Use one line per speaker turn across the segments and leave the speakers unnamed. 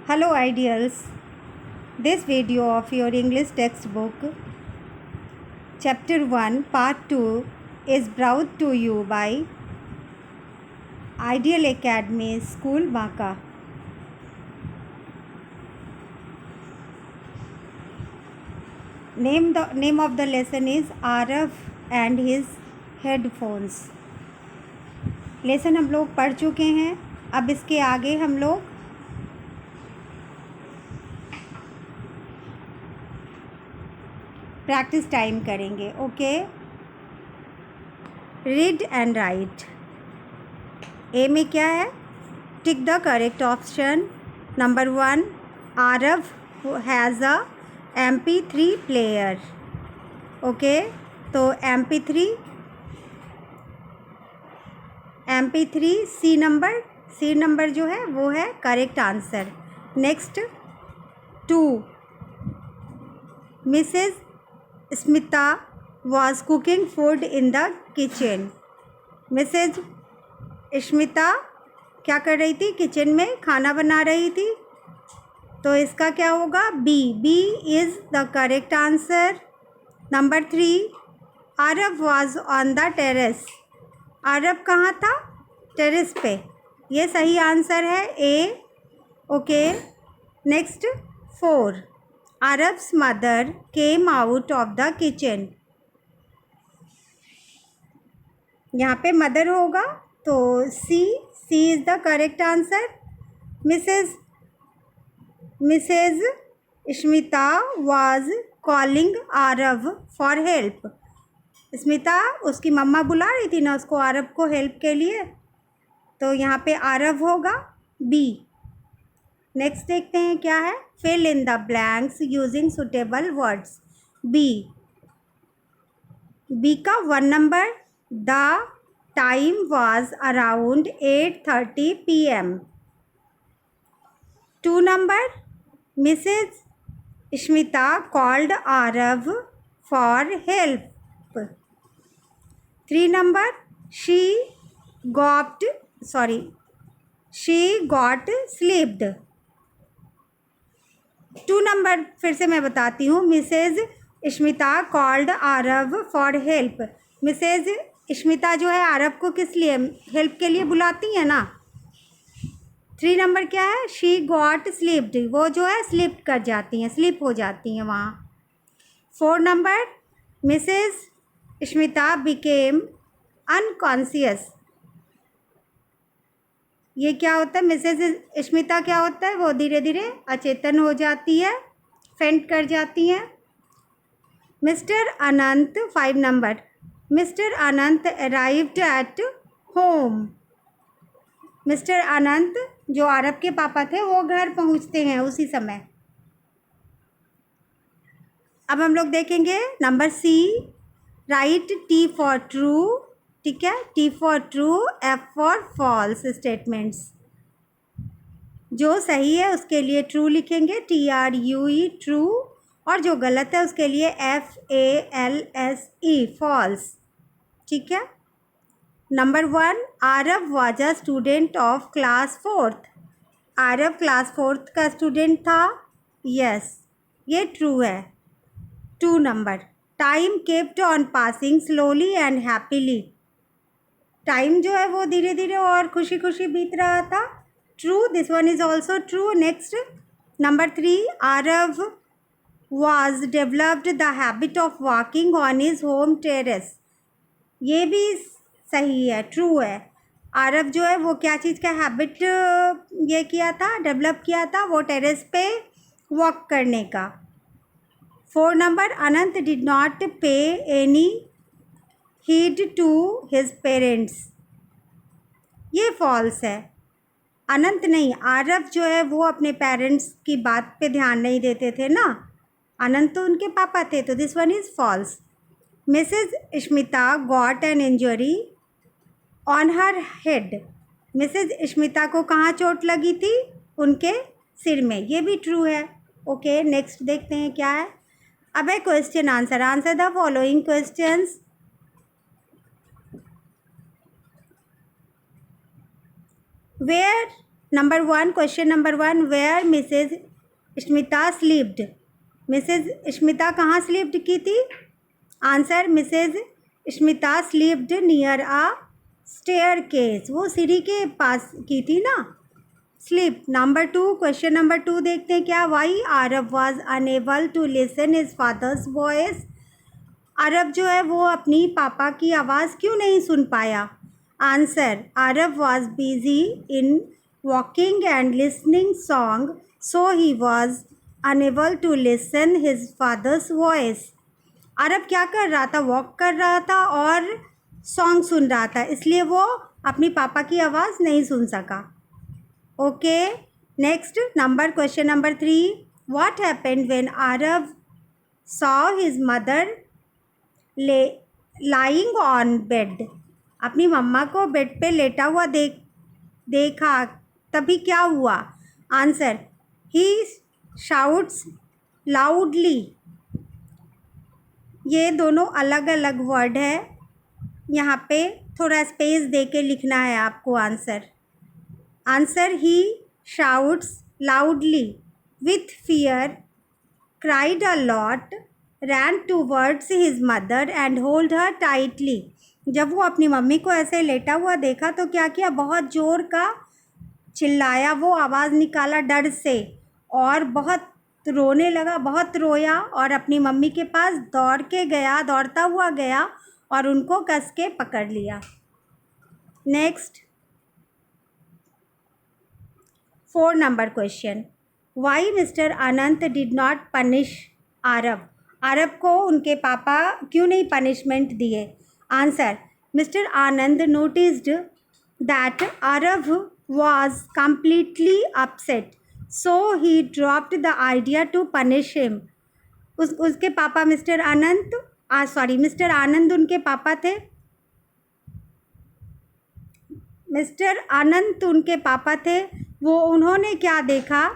Hello ideals, this video of your English textbook chapter 1 part 2 is brought to you by Ideal Academy School Baka. Name of the lesson is Arav and his headphones. Lesson हम लोग पढ़ चुके हैं. अब इसके आगे हम लोग प्रैक्टिस टाइम करेंगे. Okay, read and write. A में क्या है? Tick the correct option. Number 1, Aarav has a MP3 player. Okay, तो MP3 सी नंबर जो है वो है correct answer. Next 2, Mrs Smita was cooking food in the kitchen. Mrs Smita क्या कर रही थी? किचन में खाना बना रही थी. तो इसका क्या होगा? B is the correct answer. Number 3, Aarav was on the terrace. Aarav कहाँ था? टेरेस पे. ये सही आंसर है A. Okay, next 4, Aarav's mother came out of the kitchen. यहाँ पे मदर होगा तो C is the correct answer. Mrs Smita was calling Aarav for help. Smita उसकी मम्मा बुला रही थी ना उसको, आरव को हेल्प के लिए. तो यहाँ पे आरव होगा बी. नेक्स्ट देखते हैं क्या है. Fill in the blanks using suitable words. B का 1 number, the time was around 8:30 PM. 2 number, Mrs Smita called Aarav for help. 3 number, she got slept. 2 number फिर से मैं बताती हूँ. Mrs Smita called Aarav for help. Mrs Smita जो है आरव को किस लिए, हेल्प के लिए बुलाती है ना. 3 नंबर क्या है? She got slept. वो जो है स्लिप कर जाती हैं, स्लिप हो जाती हैं वहाँ. 4 number, Mrs Smita became unconscious. ये क्या होता है? मिसेज स्मिता क्या होता है? वो धीरे धीरे अचेतन हो जाती है, फेंट कर जाती हैं. Mr Anant 5 number, Mr Anant arrived at home. Mr Anant जो आरव के पापा थे वो घर पहुंचते हैं उसी समय. अब हम लोग देखेंगे number C. Write T for true. ठीक है, T for true, F for false statements. जो सही है उसके लिए ट्रू लिखेंगे, TRUE ट्रू, और जो गलत है उसके लिए FALSE फॉल्स. ठीक है. Number 1, Aarav was a student of class 4th. Aarav class 4th का स्टूडेंट था. यस, ये ट्रू है. 2 number, time kept on passing slowly and happily. Time जो है वो धीरे धीरे और खुशी खुशी बीत रहा था. True, this one is also true. Next number 3, Aarav was developed the habit of walking on his home terrace. ये भी सही है, ट्रू है. आरव जो है वो क्या चीज़ का हैबिट ये किया था, डेवलप किया था? वो टेरेस पे वॉक करने का. 4 number, Anant did not pay any heed to his parents. ये फॉल्स है. अनंत नहीं, आरव जो है वो अपने पेरेंट्स की बात पे ध्यान नहीं देते थे ना. अनंत तो उनके पापा थे, तो this one is false. Mrs Smita got an injury on her head. Mrs Smita को कहाँ चोट लगी थी? उनके सिर में. ये भी ट्रू है. ओके, नेक्स्ट देखते हैं क्या है. अब है question answer. Answer the following questions. Where number one, question number one, where Mrs Smita slept. Mrs Smita कहाँ स्लीप्ड की थी? Answer, Mrs Smita slept near a staircase, वो सीढ़ी के पास की थी ना sleep. Number two, question number two देखते हैं क्या, why Aarav was unable to listen his father's voice. Aarav जो है वो अपनी पापा की आवाज़ क्यों नहीं सुन पाया? Answer, Aarav was busy in walking and listening song so he was unable to listen his father's voice. Aarav क्या कर रहा था? वॉक कर रहा था और सॉन्ग सुन रहा था, इसलिए वो अपनी पापा की आवाज़ नहीं सुन सका। Okay, next number, question number three, what happened when Aarav saw his mother lying on bed. अपनी मम्मा को बेड पे लेटा हुआ देखा, तभी क्या हुआ? Answer, he shouts loudly. ये दोनों अलग अलग वर्ड है, यहाँ पे थोड़ा स्पेस दे के लिखना है आपको answer. Answer, he shouts loudly with fear, cried a lot, rain towards his mother and hold her tightly. जब वो अपनी मम्मी को ऐसे लेटा हुआ देखा तो क्या किया? बहुत ज़ोर का चिल्लाया, वो आवाज़ निकाला डर से और बहुत रोने लगा, बहुत रोया और अपनी मम्मी के पास दौड़ता हुआ गया और उनको कस के पकड़ लिया। Next, 4 number question, why Mr Anant did not punish Aarav. Aarav को उनके पापा क्यों नहीं पनिशमेंट दिए? Answer, Mr Anand noticed that Aarav was completely upset, so he dropped the idea to punish him. उसके पापा मिस्टर आनंद उनके पापा थे। मिस्टर अनंत उनके पापा थे, वो उन्होंने क्या देखा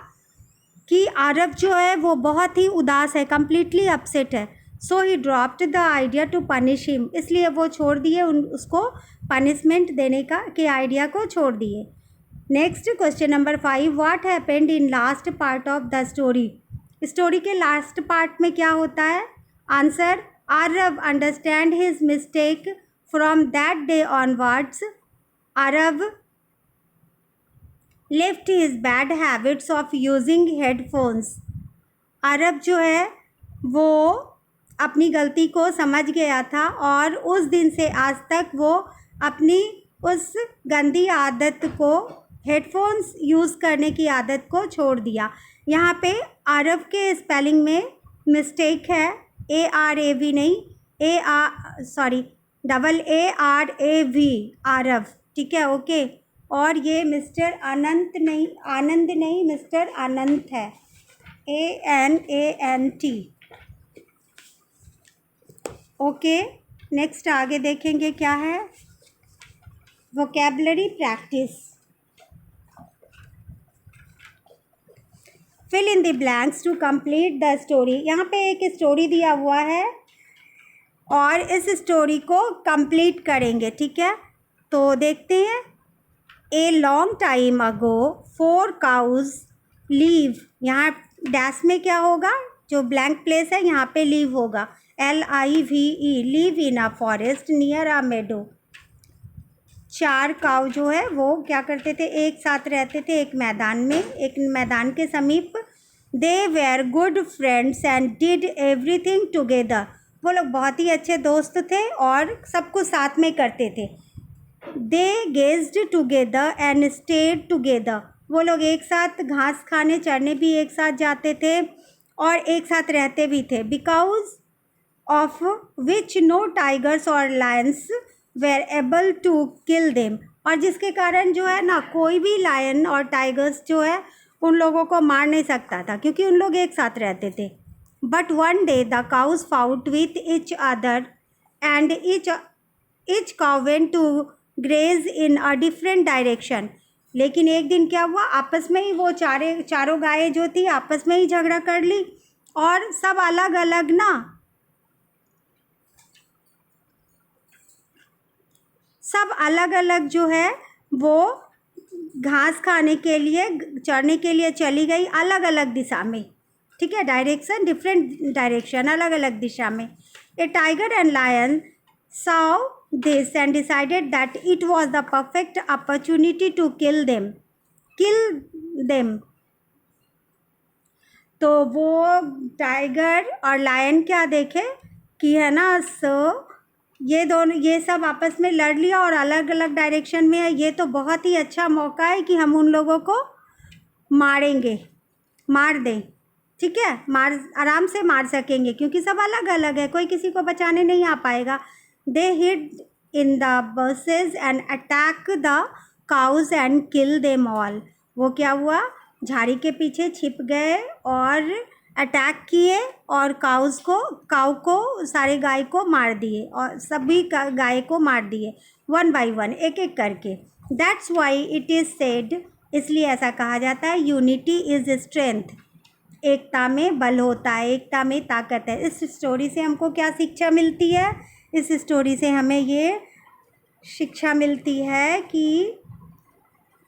कि आरव जो है वो बहुत ही उदास है, कम्प्लीटली अपसेट है। So he dropped the idea to punish him, इसलिए वो छोड़ दिए उसको पनिशमेंट देने के आइडिया को छोड़ दिए। Next, question number 5, what happened in last part of the story. Story के लास्ट पार्ट में क्या होता है? Answer, Aarav understand his mistake, from that day onwards Aarav left his bad habits of using headphones. Aarav जो है वो अपनी गलती को समझ गया था और उस दिन से आज तक वो अपनी उस गंदी आदत को, हेडफोन्स यूज़ करने की आदत को छोड़ दिया। यहाँ पे आरव के स्पेलिंग में मिस्टेक है, ARAV नहीं, AARAV, आरव, ठीक है, ओके। और ये मिस्टर आनंद नहीं मिस्टर अनंत है, ANANT, ओके। नेक्स्ट आगे देखेंगे क्या है, vocabulary practice. Fill in the blanks to complete the story. यहाँ पे एक स्टोरी दिया हुआ है और इस स्टोरी को कंप्लीट करेंगे, ठीक है। तो देखते हैं, a long time ago 4 cows live. यहाँ डैश में क्या होगा? जो ब्लैंक प्लेस है यहाँ पे लीव होगा, LIVE, live in a forest near a meadow. 4 cow जो है वो क्या करते थे? एक साथ रहते थे एक मैदान के समीप। They were good friends and did everything together. वो लोग बहुत ही अच्छे दोस्त थे और सब कुछ साथ में करते थे। They grazed together and stayed together. वो लोग एक साथ घास खाने चरने भी एक साथ जाते थे और एक साथ रहते भी थे। Because of which no tigers और lions were able to kill them. और जिसके कारण जो है ना, कोई भी लायन और टाइगर्स जो है उन लोगों को मार नहीं सकता था, क्योंकि उन लोग एक साथ रहते थे। But one day the cows fought with each other and each cow went to graze in a different direction. लेकिन एक दिन क्या हुआ, आपस में ही वो चारों गायें जो थी आपस में ही झगड़ा कर ली और सब अलग अलग जो है वो घास खाने के लिए, चरने के लिए चली गई अलग अलग दिशा में, ठीक है, डायरेक्शन, डिफरेंट डायरेक्शन, अलग अलग दिशा में. A tiger and lion saw this and decided that it was the perfect opportunity to kill them. तो वो टाइगर और लायन क्या देखे कि है ना, ये दोनों, ये सब आपस में लड़ लिया और अलग अलग डायरेक्शन में है. ये तो बहुत ही अच्छा मौका है कि हम उन लोगों को मार दें, ठीक है, आराम से मार सकेंगे क्योंकि सब अलग अलग है, कोई किसी को बचाने नहीं आ पाएगा. They hid in the bushes and attack the cows and kill them all. वो क्या हुआ, झाड़ी के पीछे छिप गए और अटैक किए और काऊ को सारे गाय को मार दिए और सभी गाय को मार दिए, वन बाय वन, एक एक करके. That's why it is said, इसलिए ऐसा कहा जाता है, यूनिटी इज़ स्ट्रेंथ, एकता में बल होता है, एकता में ताकत है. इस स्टोरी से हमको क्या शिक्षा मिलती है, इस स्टोरी से हमें ये शिक्षा मिलती है कि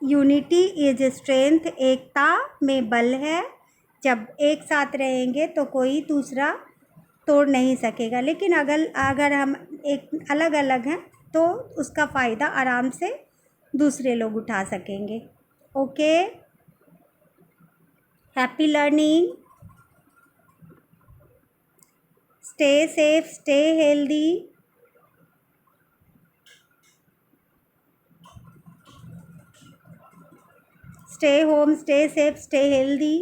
यूनिटी इज स्ट्रेंथ, एकता में बल है. जब एक साथ रहेंगे तो कोई दूसरा तोड़ नहीं सकेगा, लेकिन अगर हम एक अलग अलग हैं तो उसका फ़ायदा आराम से दूसरे लोग उठा सकेंगे. Okay, happy learning, stay safe, stay healthy. Stay home, stay safe, stay healthy.